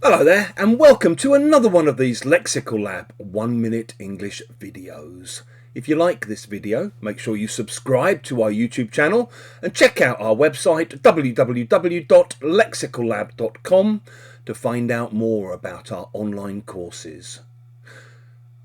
Hello there and welcome to another one of these Lexical Lab 1 minute English videos. If you like this video, make sure you subscribe to our YouTube channel and check out our website www.lexicallab.com to find out more about our online courses.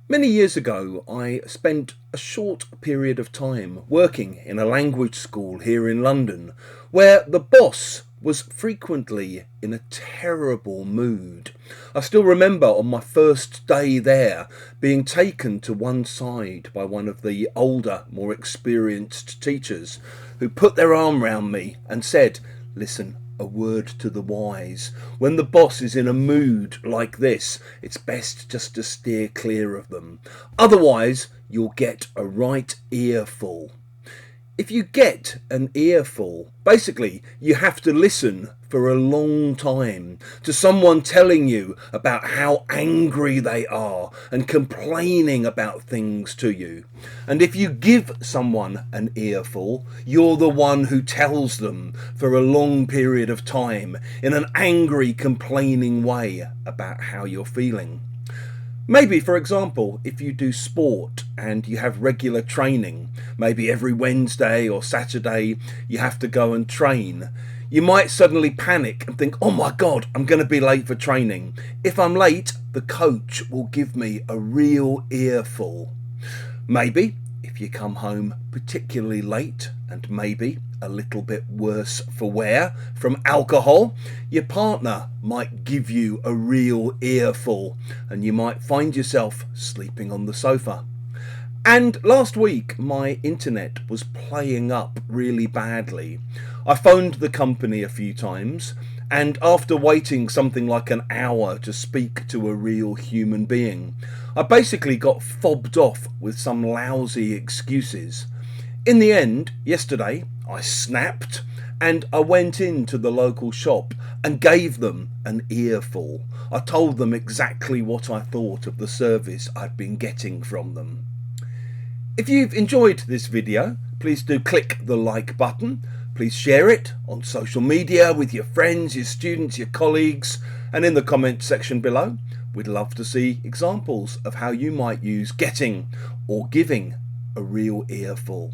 Many years ago, I spent a short period of time working in a language school here in London, where the boss was frequently in a terrible mood. I still remember on my first day there being taken to one side by one of the older, more experienced teachers who put their arm round me and said, "Listen, a word to the wise. When the boss is in a mood like this, it's best just to steer clear of them. Otherwise, you'll get a right earful." If you get an earful, basically you have to listen for a long time to someone telling you about how angry they are and complaining about things to you. And if you give someone an earful, you're the one who tells them for a long period of time in an angry, complaining way about how you're feeling. Maybe, for example, if you do sport and you have regular training, maybe every Wednesday or Saturday you have to go and train, you might suddenly panic and think, "Oh my God, I'm going to be late for training. If I'm late, the coach will give me a real earful." Maybe if you come home particularly late and maybe a little bit worse for wear from alcohol, your partner might give you a real earful and you might find yourself sleeping on the sofa. And last week my internet was playing up really badly. I phoned the company a few times, and after waiting something like an hour to speak to a real human being, I basically got fobbed off with some lousy excuses. In the end, yesterday, I snapped and I went into the local shop and gave them an earful. I told them exactly what I thought of the service I'd been getting from them. If you've enjoyed this video, please do click the like button. Please share it on social media with your friends, your students, your colleagues, and in the comment section below. We'd love to see examples of how you might use getting or giving a real earful.